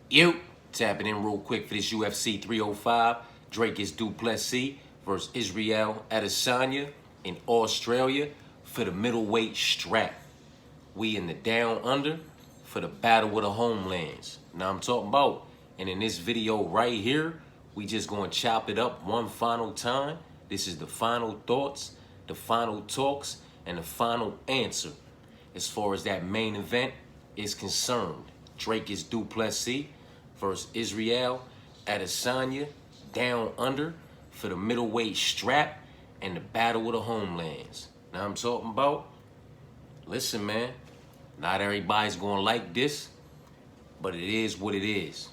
You tapping in real quick for this UFC 305. Dricus Du Plessis versus Israel Adesanya in Australia for the middleweight strap. We in the down under for the battle of the homelands. Now I'm talking about, and in this video right here, we just gonna chop it up one final time. This is the final thoughts, the final talks, and the final answer as far as that main event is concerned. Dricus Du Plessis versus Israel Adesanya down under for the middleweight strap and the battle of the homelands. Now I'm talking about, listen man, not everybody's gonna like this, but it is what it is.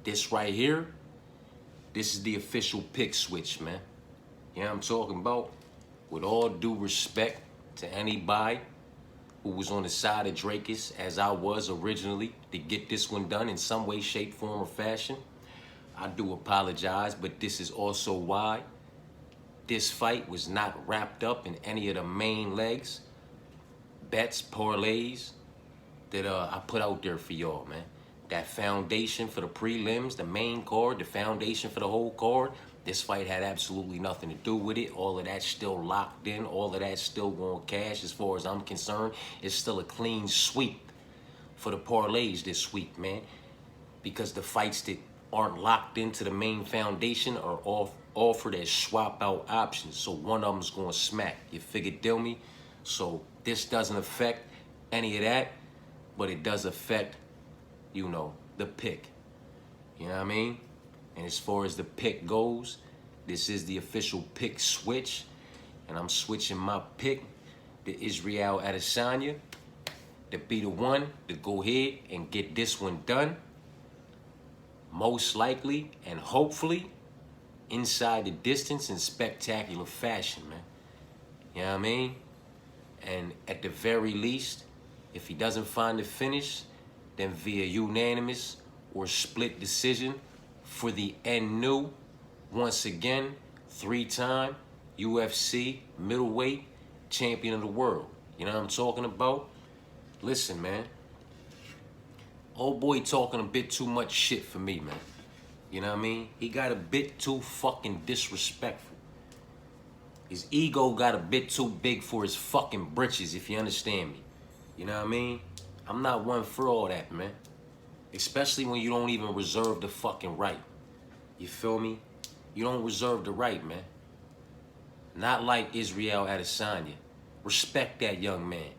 This right here, this is the official pick switch, man. You know what I'm talking about? With all due respect to anybody who was on the side of Dricus, as I was originally, to get this one done in some way, shape, form, or fashion, I do apologize, but this is also why this fight was not wrapped up in any of the main legs, bets, parlays that I put out there for y'all, man. That foundation for the prelims, the main card, the foundation for the whole card, this fight had absolutely nothing to do with it. All of that's still locked in. All of that's still going cash as far as I'm concerned. It's still a clean sweep for the parlays this week, man. Because the fights that aren't locked into the main foundation are offered as swap out options. So one of them's going to smack. You figured, deal me? So this doesn't affect any of that, but it does affect, you know, the pick. You know what I mean? And as far as the pick goes, this is the official pick switch. And I'm switching my pick to Israel Adesanya to be the one to go ahead and get this one done. Most likely and hopefully inside the distance in spectacular fashion, man. You know what I mean? And at the very least, if he doesn't find the finish, then via unanimous or split decision for the new, once again, 3-time UFC middleweight champion of the world. You know what I'm talking about? Listen, man. Old boy talking a bit too much shit for me, man. You know what I mean? He got a bit too fucking disrespectful. His ego got a bit too big for his fucking britches, if you understand me. You know what I mean? I'm not one for all that, man. Especially when you don't even reserve the fucking right. You feel me? You don't reserve the right, man. Not like Israel Adesanya. Respect that young man.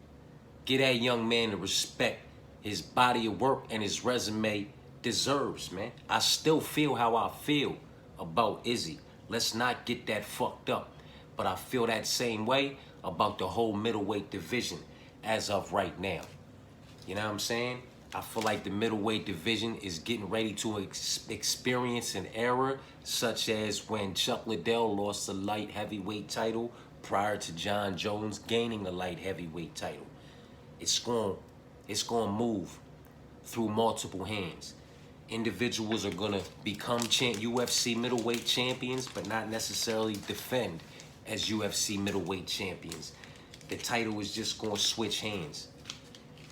Give that young man the respect his body of work and his resume deserves, man. I still feel how I feel about Izzy. Let's not get that fucked up. But I feel that same way about the whole middleweight division as of right now. You know what I'm saying? I feel like the middleweight division is getting ready to experience an era such as when Chuck Liddell lost the light heavyweight title prior to John Jones gaining the light heavyweight title. It's going to move through multiple hands. Individuals are going to become UFC middleweight champions, but not necessarily defend as UFC middleweight champions. The title is just going to switch hands.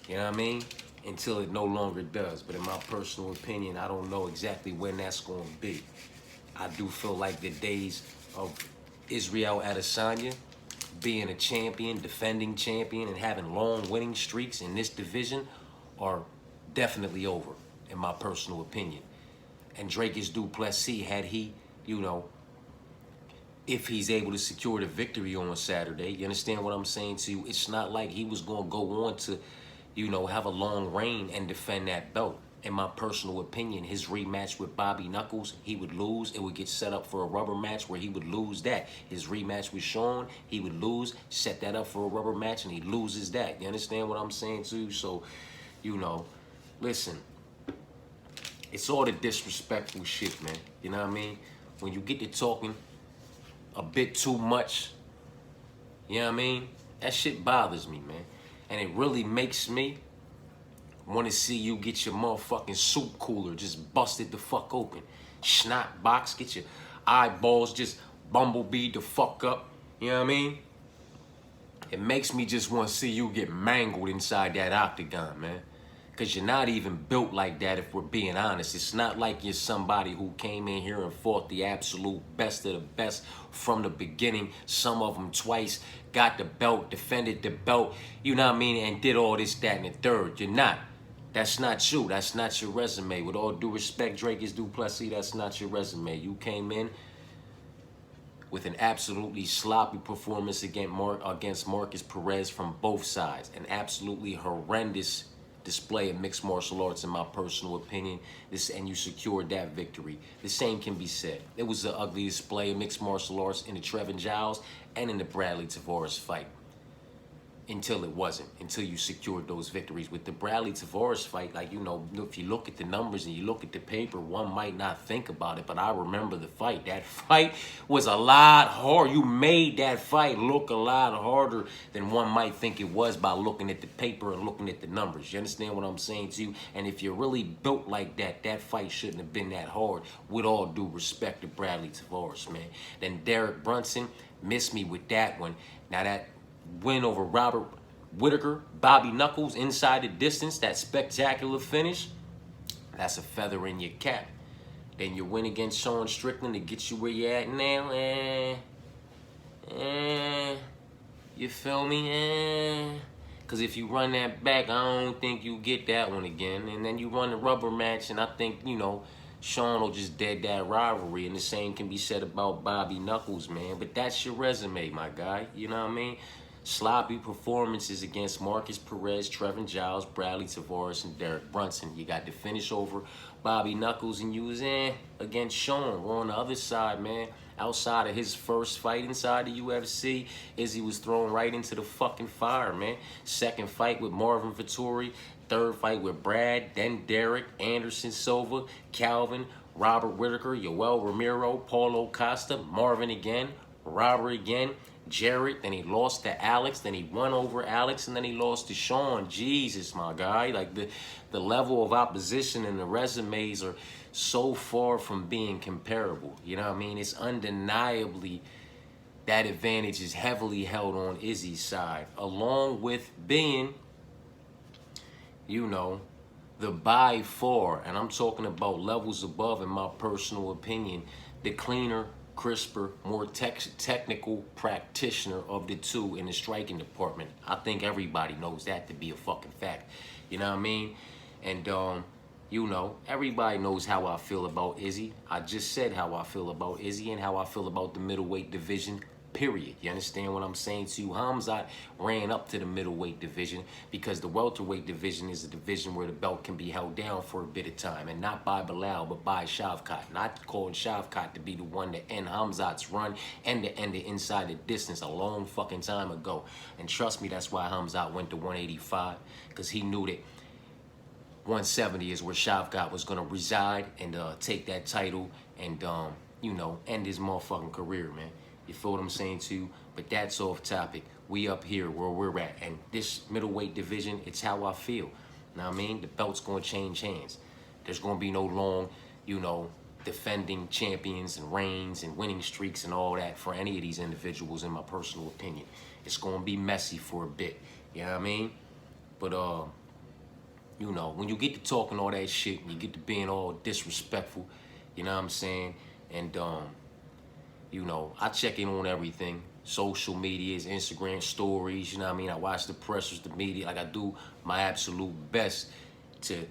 You know what I mean? Until it no longer does. But in my personal opinion, I don't know exactly when that's going to be. I do feel like the days of Israel Adesanya being a champion, defending champion, and having long winning streaks in this division are definitely over, in my personal opinion. And Dricus Du Plessis, had he, you know, if he's able to secure the victory on Saturday, you understand what I'm saying to you? It's not like he was going to go on to, you know, have a long reign and defend that belt. In my personal opinion, his rematch with Bobby Knuckles, he would lose. It would get set up for a rubber match where he would lose that. His rematch with Sean, he would lose, set that up for a rubber match, and he loses that. You understand what I'm saying to you? So, you know, listen, it's all the disrespectful shit, man. You know what I mean? When you get to talking a bit too much, you know what I mean? That shit bothers me, man. And it really makes me want to see you get your motherfucking soup cooler just busted the fuck open. Snot box, get your eyeballs just bumblebee the fuck up. You know what I mean? It makes me just want to see you get mangled inside that octagon, man. Because you're not even built like that, if we're being honest. It's not like you're somebody who came in here and fought the absolute best of the best from the beginning. Some of them twice, got the belt, defended the belt, you know what I mean, and did all this, that, and the third. You're not. That's not you. That's not your resume. With all due respect, Dricus Du Plessis, that's not your resume. You came in with an absolutely sloppy performance against Marcus Perez from both sides. An absolutely horrendous display of mixed martial arts, in my personal opinion. And you secured that victory. The same can be said. It was an ugly display of mixed martial arts in the Trevin Giles and in the Bradley Tavares fight. Until it wasn't, until you secured those victories. With the Bradley Tavares fight, like, you know, if you look at the numbers and you look at the paper, one might not think about it, but I remember the fight. That fight was a lot hard. You made that fight look a lot harder than one might think it was by looking at the paper and looking at the numbers. You understand what I'm saying to you? And if you're really built like that, that fight shouldn't have been that hard, with all due respect to Bradley Tavares, man. Then Derek Brunson missed me with that one. Now that win over Robert Whitaker, Bobby Knuckles, inside the distance, that spectacular finish, that's a feather in your cap. Then you win against Sean Strickland to get you where you're at now. You feel me? Because if you run that back, I don't think you get that one again. And then you run the rubber match, and I think, you know, Sean will just dead that rivalry. And the same can be said about Bobby Knuckles, man. But that's your resume, my guy. You know what I mean? Sloppy performances against Marcus Perez, Trevin Giles, Bradley Tavares, and Derek Brunson. You got to finish over Bobby Knuckles, and you was in against Sean. We're on the other side, man. Outside of his first fight inside the UFC, Izzy was thrown right into the fucking fire, man. Second fight with Marvin Vettori. Third fight with Brad, then Derek, Anderson Silva, Calvin, Robert Whitaker, Yoel Romero, Paulo Costa, Marvin again, Robert again, Jarrett, then he lost to Alex, then he won over Alex, and then he lost to Sean. Jesus, my guy. Like, the level of opposition and the resumes are so far from being comparable. You know what I mean? It's undeniably that advantage is heavily held on Izzy's side, along with being, you know, the by far, and I'm talking about levels above, in my personal opinion, the cleaner, crisper, more technical practitioner of the two in the striking department. I think everybody knows that to be a fucking fact. You know what I mean? And, you know, everybody knows how I feel about Izzy. I just said how I feel about Izzy and how I feel about the middleweight division, period. You understand what I'm saying to you? Hamzat ran up to the middleweight division because the welterweight division is a division where the belt can be held down for a bit of time, and not by Bilal, but by Shavkat. Not calling Shavkat to be the one to end Hamzat's run and to end it inside the distance a long fucking time ago. And trust me, that's why Hamzat went to 185, because he knew that 170 is where Shavkat was going to reside and take that title and, you know, end his motherfucking career, man. You feel what I'm saying to you? But that's off topic. We up here where we're at. And this middleweight division, it's how I feel. You know what I mean? The belt's going to change hands. There's going to be no long, you know, defending champions and reigns and winning streaks and all that for any of these individuals, in my personal opinion. It's going to be messy for a bit. You know what I mean? But, you know, when you get to talking all that shit and you get to being all disrespectful, you know what I'm saying? And, you know, I check in on everything. Social medias, Instagram stories, you know what I mean? I watch the pressers, the media. Like, I do my absolute best to,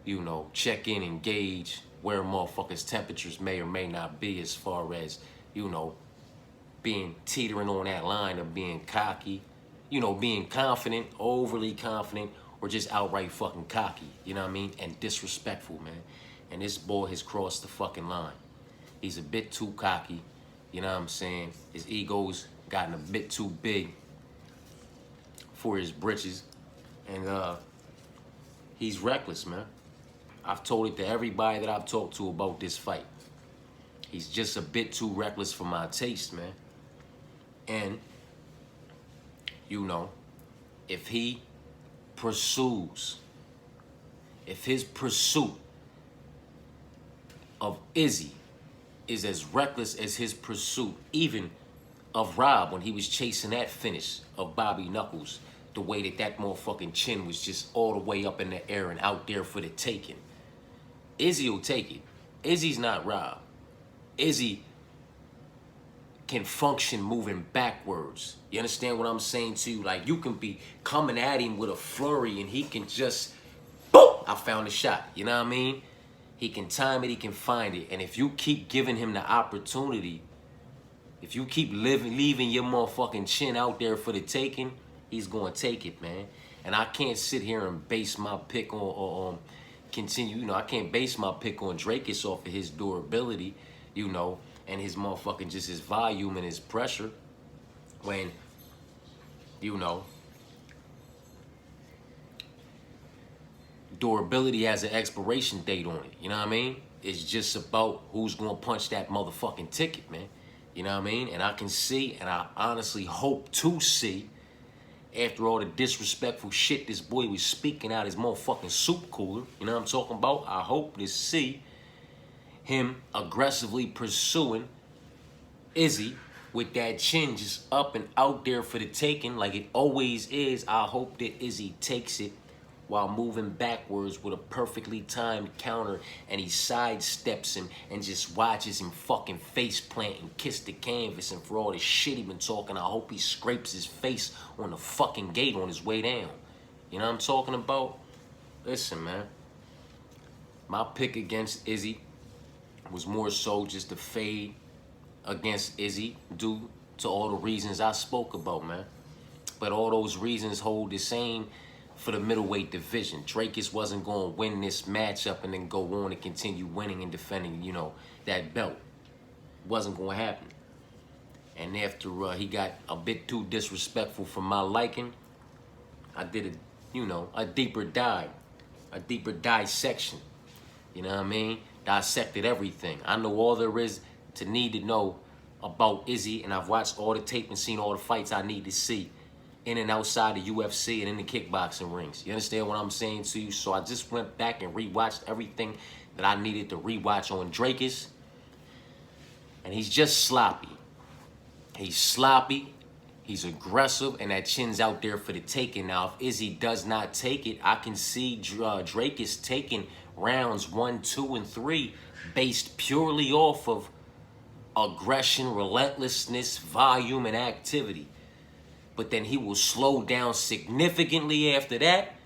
you know, check in and gauge where motherfuckers' temperatures may or may not be, as far as, you know, being teetering on that line of being cocky, you know, being confident, overly confident, or just outright fucking cocky, you know what I mean? And disrespectful, man. And this boy has crossed the fucking line. He's a bit too cocky. You know what I'm saying? His ego's gotten a bit too big for his britches. And he's reckless, man. I've told it to everybody that I've talked to about this fight. He's just a bit too reckless for my taste, man. And, you know, if he pursues, if his pursuit of Izzy is as reckless as his pursuit, even of Rob when he was chasing that finish of Bobby Knuckles, the way that motherfucking chin was just all the way up in the air and out there for the taking. Izzy will take it. Izzy's not Rob. Izzy can function moving backwards. You understand what I'm saying to you? Like, you can be coming at him with a flurry and he can just, boom, I found a shot. You know what I mean? He can time it, he can find it. And if you keep giving him the opportunity, if you keep leaving your motherfucking chin out there for the taking, he's going to take it, man. And I can't sit here and base my pick on continue. You know, I can't base my pick on Dricus off of his durability, you know, and his motherfucking just his volume and his pressure when, you know, durability has an expiration date on it. You know what I mean? It's just about who's going to punch that motherfucking ticket, man. You know what I mean? And I can see, and I honestly hope to see, after all the disrespectful shit this boy was speaking out his motherfucking soup cooler, you know what I'm talking about? I hope to see him aggressively pursuing Izzy with that chin just up and out there for the taking like it always is. I hope that Izzy takes it while moving backwards with a perfectly timed counter, and he sidesteps him and just watches him fucking face plant and kiss the canvas. And for all the shit he been talking, I hope he scrapes his face on the fucking gate on his way down. You know what I'm talking about? Listen, man. My pick against Izzy was more so just a fade against Izzy due to all the reasons I spoke about, man. But all those reasons hold the same for the middleweight division. Dricus wasn't going to win this matchup and then go on and continue winning and defending, you know, that belt. Wasn't going to happen. And after he got a bit too disrespectful for my liking, I did a deeper dive, a deeper dissection. You know what I mean? Dissected everything. I know all there is to need to know about Izzy, and I've watched all the tape and seen all the fights I need to see in and outside the UFC and in the kickboxing rings. You understand what I'm saying to you? So I just went back and rewatched everything that I needed to rewatch on Dricus. And he's just sloppy. He's sloppy. He's aggressive. And that chin's out there for the taking. Now, if Izzy does not take it, I can see Dricus taking rounds 1, 2, and 3 based purely off of aggression, relentlessness, volume, and activity. But then he will slow down significantly after that.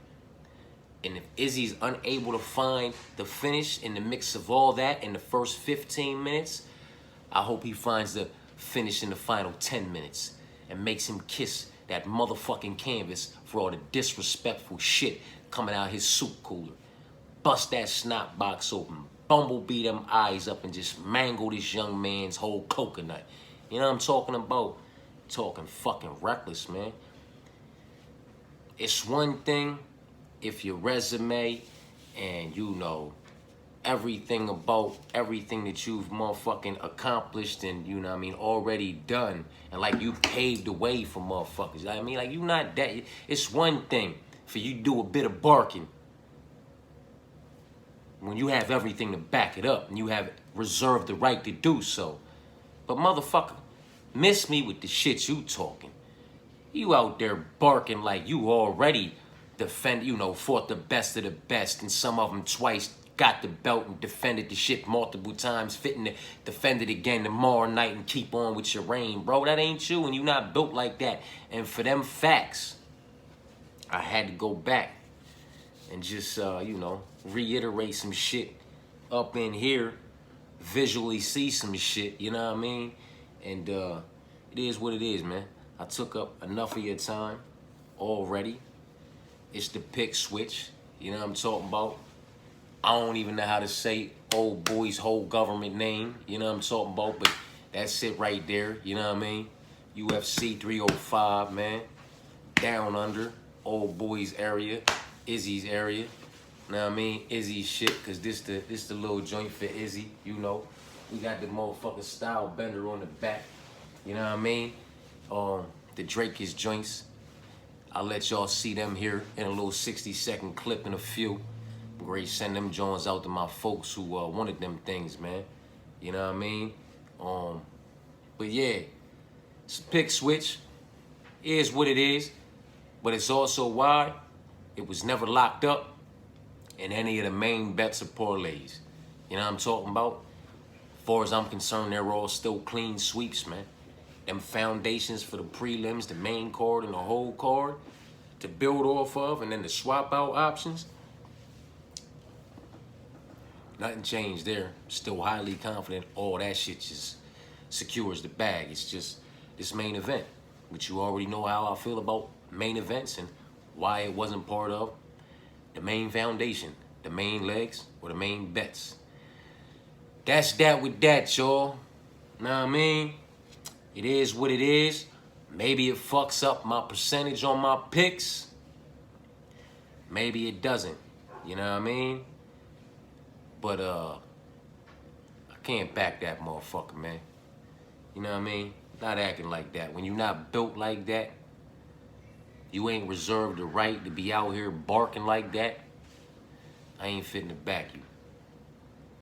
And if Izzy's unable to find the finish in the mix of all that in the first 15 minutes, I hope he finds the finish in the final 10 minutes and makes him kiss that motherfucking canvas for all the disrespectful shit coming out his soup cooler. Bust that snot box open, bumblebee them eyes up, and just mangle this young man's whole coconut. You know what I'm talking about? Talking fucking reckless, man. It's one thing if your resume and you know everything about everything that you've motherfucking accomplished and, you know what I mean, already done, and like you paved the way for motherfuckers. You know what I mean? Like, you not that. It's one thing for you to do a bit of barking when you have everything to back it up and you have reserved the right to do so. But motherfucker, miss me with the shit you talking. You out there barking like you already fought the best of the best, and some of them twice got the belt and defended the shit multiple times, fitting to defend it again tomorrow night and keep on with your reign. Bro, that ain't you, and you not built like that. And for them facts, I had to go back and just, reiterate some shit up in here, visually see some shit, you know what I mean? And it is what it is, man. I took up enough of your time already. It's the pick switch. You know what I'm talking about? I don't even know how to say old boy's whole government name. You know what I'm talking about? But that's it right there. You know what I mean? UFC 305, man. Down under. Old boy's area. Izzy's area. You know what I mean? Izzy's shit. Because this the little joint for Izzy. You know. We got the motherfucking style bender on the back. You know what I mean? The Dricus joints. I'll let y'all see them here in a little 60-second clip in a few. I'm ready to send them joints out to my folks who wanted them things, man. You know what I mean? But yeah, it's a pick switch. It is what it is. But it's also why it was never locked up in any of the main bets or parlays. You know what I'm talking about? As far as I'm concerned, they're all still clean sweeps, man. Them foundations for the prelims, the main card and the whole card to build off of, and then the swap out options. Nothing changed there. Still highly confident all that shit just secures the bag. It's just this main event, which you already know how I feel about main events and why it wasn't part of the main foundation, the main legs, or the main bets. That's that with that, y'all. Know what I mean? It is what it is. Maybe it fucks up my percentage on my picks. Maybe it doesn't. You know what I mean? But I can't back that motherfucker, man. You know what I mean? Not acting like that. When you're not built like that, you ain't reserved the right to be out here barking like that, I ain't fitting to back you.